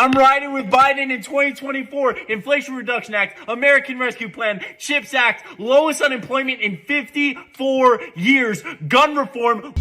I'm riding with Biden in 2024. Inflation Reduction Act, American Rescue Plan, CHIPS Act, lowest unemployment in 54 years, gun reform.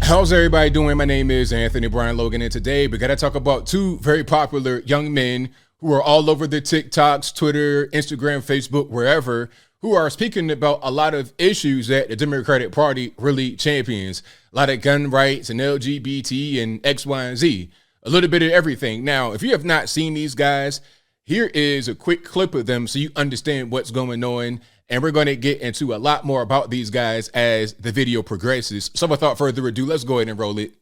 How's everybody doing? My name is Anthony Brian Logan, and today we got to talk about two very popular young men who are all over the TikToks, Twitter, Instagram, Facebook, wherever, who are speaking about a lot of issues that the Democratic Party really champions. A lot of gun rights and LGBT and X, Y, and Z. A little bit of everything. Now, if you have not seen these guys, here is a quick clip of them so you understand what's going on. And we're going to get into a lot more about these guys as the video progresses. So without further ado, let's go ahead and roll it.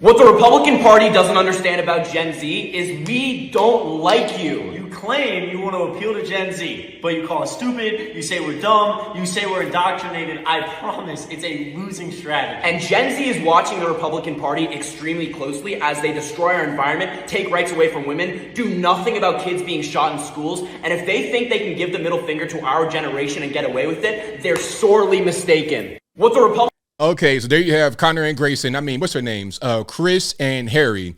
What the Republican Party doesn't understand about Gen Z is we don't like you. You claim you want to appeal to Gen Z, but you call us stupid, you say we're dumb, you say we're indoctrinated. I promise it's a losing strategy. And Gen Z is watching the Republican Party extremely closely as they destroy our environment, take rights away from women, do nothing about kids being shot in schools, and if they think they can give the middle finger to our generation and get away with it, they're sorely mistaken. What the Republican Okay, so there you have Connor and Grayson. I mean, what's their names? Chris and Harry.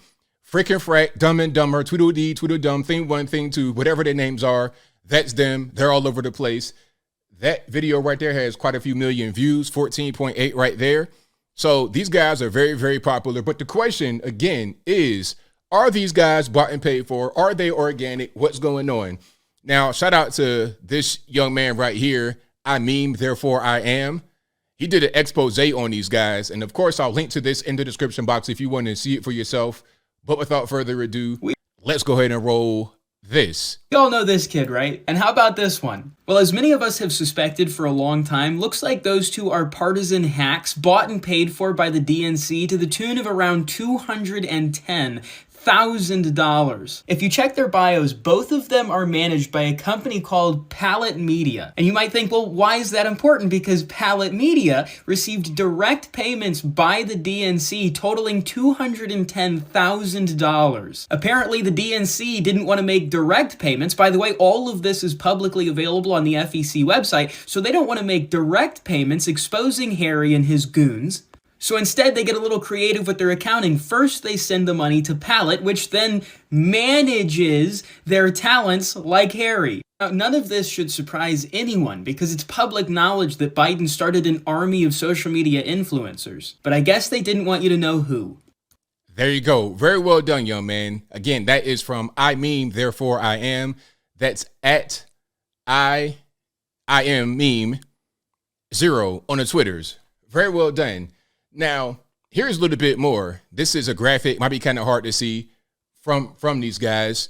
Frickin' Frack, Dumb and Dumber, Tweedledee, Tweedledum, Thing 1, Thing 2, whatever their names are. That's them. They're all over the place. That video right there has quite a few million views, 14.8 right there. So these guys are very, very popular. But the question, again, is, are these guys bought and paid for? Are they organic? What's going on? Now, shout out to this young man right here. I meme, therefore I am. He did an expose on these guys. And of course, I'll link to this in the description box if you want to see it for yourself. But without further ado, let's go ahead and roll this. You all know this kid, right? And how about this one? Well, as many of us have suspected for a long time, looks like those two are partisan hacks bought and paid for by the DNC to the tune of around $210,000. If you check their bios, both of them are managed by a company called Palette Media. And you might think, well, why is that important? Because Palette Media received direct payments by the DNC totaling $210,000. Apparently, the DNC didn't want to make direct payments. By the way, all of this is publicly available on the FEC website, so they don't want to make direct payments exposing Harry and his goons. So instead, they get a little creative with their accounting. First, they send the money to Palette, which then manages their talents like Harry. Now, none of this should surprise anyone because it's public knowledge that Biden started an army of social media influencers. But I guess they didn't want you to know who. There you go. Very well done, young man. Again, that is from I meme, therefore I am. That's at I am meme 0 on the Twitters. Very well done. Now, here's a little bit more. This is a graphic, might be kind of hard to see from these guys,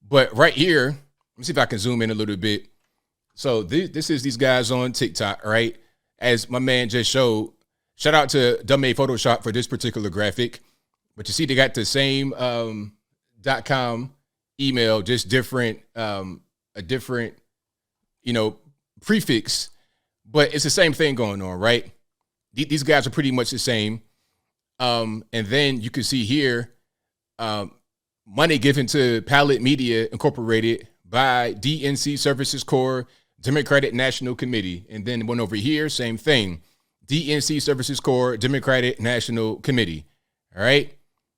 but right here, let me see if I can zoom in a little bit. So this is these guys on TikTok, right? As my man just showed, shout out to Dumb Photoshop for this particular graphic, but you see they got the same .com email, just different, a different, prefix, but it's the same thing going on, right? These guys are pretty much the same. And then you can see here, money given to Palette Media Incorporated by DNC Services Corps, Democratic National Committee. And then one over here, same thing. DNC Services Corps, Democratic National Committee. All right.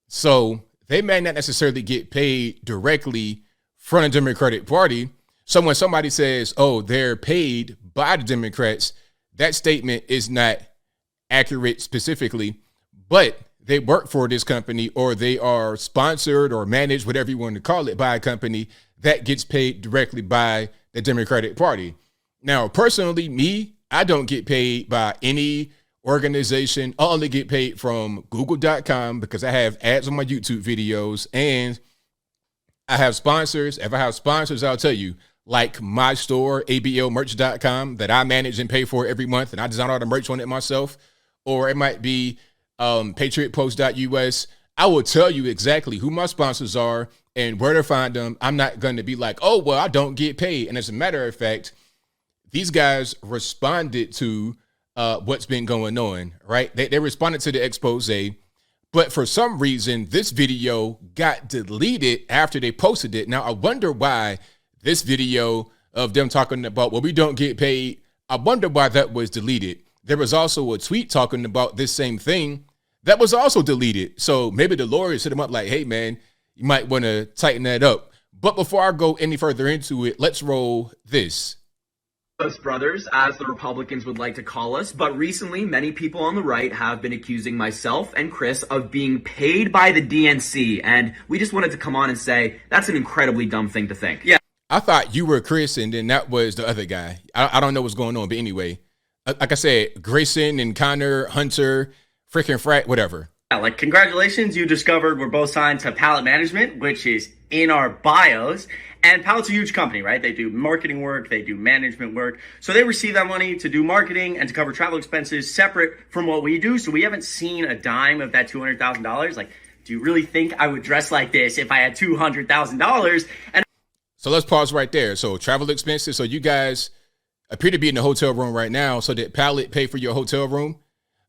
So they may not necessarily get paid directly from the Democratic Party. So when somebody says, oh, they're paid by the Democrats, that statement is not accurate specifically, but they work for this company or they are sponsored or managed, whatever you want to call it, by a company that gets paid directly by the Democratic Party. Now, personally, me, I don't get paid by any organization. I only get paid from Google.com because I have ads on my YouTube videos and I have sponsors. If I have sponsors, I'll tell you, like my store, ablmerch.com, that I manage and pay for every month, and I design all the merch on it myself. Or it might be patriotpost.us. I will tell you exactly who my sponsors are and where to find them. I'm not going to be like, oh, well, I don't get paid. And as a matter of fact, these guys responded to what's been going on, right? They responded to the expose, but for some reason, this video got deleted after they posted it. Now, I wonder why this video of them talking about, well, we don't get paid, I wonder why that was deleted. There was also a tweet talking about this same thing That was also deleted. So maybe the lawyers hit him up like, hey, man, you might want to tighten that up. But before I go any further into it, let's roll this. Us brothers, as the Republicans would like to call us, but recently many people on the right have been accusing myself and Chris of being paid by the DNC, and we just wanted to come on and say that's an incredibly dumb thing to think. Yeah, I thought you were Chris and then that was the other guy. I don't know what's going on, but anyway, like I said, Grayson and Connor, Hunter, freaking Frat, whatever. Yeah, like congratulations, you discovered we're both signed to Pallet Management, which is in our bios. And Pallet's a huge company, right? They do marketing work, they do management work. So they receive that money to do marketing and to cover travel expenses separate from what we do. So we haven't seen a dime of that $200,000. Like, do you really think I would dress like this if I had $200,000? And so let's pause right there. So travel expenses. So you guys appear to be in the hotel room right now. So did Pallet pay for your hotel room?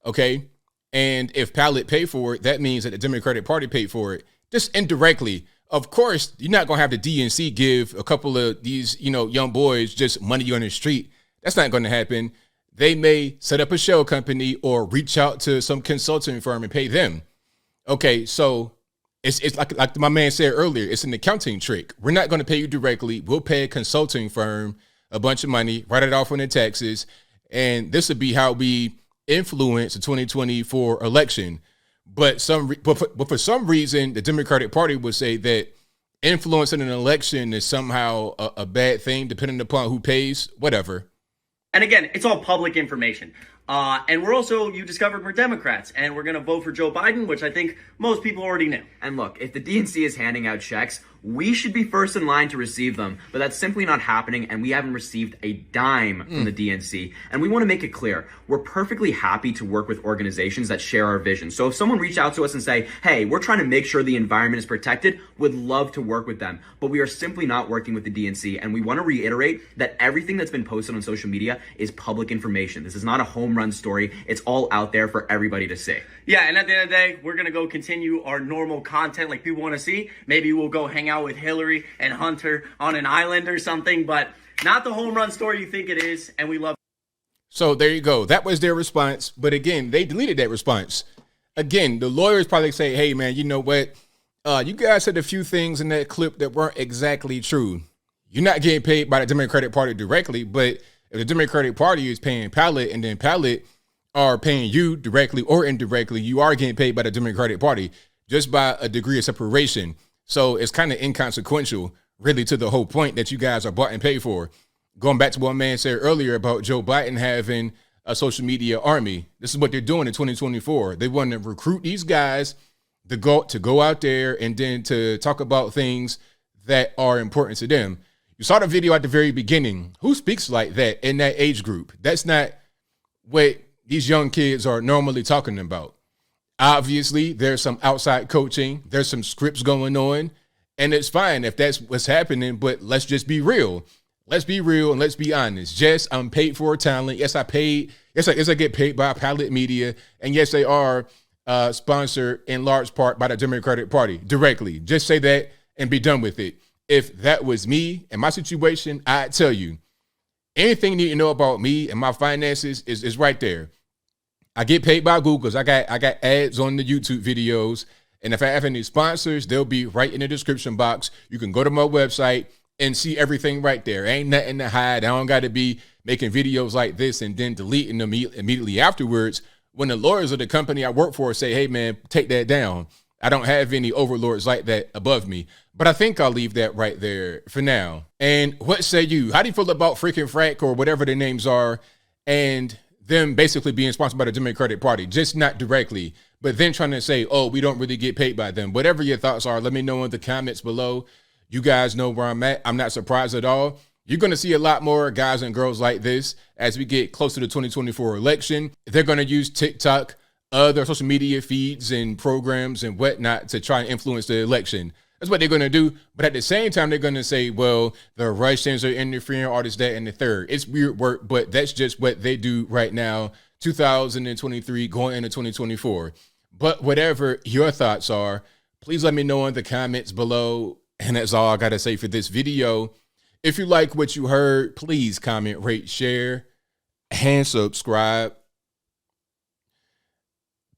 Okay. And if Pallet paid for it, that means that the Democratic Party paid for it. Just indirectly. Of course, you're not going to have the DNC give a couple of these, young boys just money on the street. That's not going to happen. They may set up a shell company or reach out to some consulting firm and pay them. Okay, so it's like my man said earlier, it's an accounting trick. We're not going to pay you directly. We'll pay a consulting firm a bunch of money, write it off on the taxes, and this would be how we influence the 2024 election. But for some reason, the Democratic Party would say that influencing an election is somehow a bad thing, depending upon who pays, whatever. And again, it's all public information. And you discovered we're Democrats, and we're going to vote for Joe Biden, which I think most people already knew. And look, if the DNC is handing out checks, we should be first in line to receive them, but that's simply not happening, and we haven't received a dime from the DNC. And we want to make it clear, we're perfectly happy to work with organizations that share our vision. So if someone reached out to us and say, hey, we're trying to make sure the environment is protected, would love to work with them. But we are simply not working with the DNC, and we want to reiterate that everything that's been posted on social media is public information. This is not a home run story. It's all out there for everybody to see. Yeah, and at the end of the day, we're going to go continue our normal content like people want to see. Maybe we'll go hang out with Hillary and Hunter on an island or something, but not the home run story you think it is, and we love. So there you go. That was their response. But again, they deleted that response. Again, the lawyers probably say, hey, man, you know what? You guys said a few things in that clip that weren't exactly true. You're not getting paid by the Democratic Party directly, but if the Democratic Party is paying Pallet and then Pallet are paying you directly or indirectly, you are getting paid by the Democratic Party just by a degree of separation. So it's kind of inconsequential, really, to the whole point that you guys are bought and paid for. Going back to what man said earlier about Joe Biden having a social media army. This is what they're doing in 2024. They want to recruit these guys to go out there and then to talk about things that are important to them. You saw the video at the very beginning. Who speaks like that in that age group? That's not what these young kids are normally talking about. Obviously, there's some outside coaching. There's some scripts going on. And it's fine if that's what's happening, but let's just be real. Let's be real and let's be honest. Yes, I'm paid for talent. Yes, I get paid by Pallet Media. And yes, they are sponsored in large part by the Democratic Party directly. Just say that and be done with it. If that was me and my situation, I'd tell you. Anything you need to know about me and my finances is right there. I get paid by Google because I got ads on the YouTube videos. And if I have any sponsors, they'll be right in the description box. You can go to my website and see everything right there. Ain't nothing to hide. I don't got to be making videos like this and then deleting them immediately afterwards when the lawyers of the company I work for say, hey, man, take that down. I don't have any overlords like that above me. But I think I'll leave that right there for now. And what say you? How do you feel about freaking Frack or whatever their names are and them basically being sponsored by the Democratic Party? Just not directly, but then trying to say, oh, we don't really get paid by them. Whatever your thoughts are, let me know in the comments below. You guys know where I'm at. I'm not surprised at all. You're going to see a lot more guys and girls like this as we get closer to the 2024 election. They're going to use TikTok, other social media feeds and programs and whatnot to try and influence the election. That's what they're going to do. But at the same time, they're going to say, well, the Russians are interfering, all this, that, and the third. It's weird work, but that's just what they do right now, 2023 going into 2024. But whatever your thoughts are, please let me know in the comments below. And that's all I got to say for this video. If you like what you heard, please comment, rate, share, and subscribe.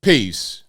Peace.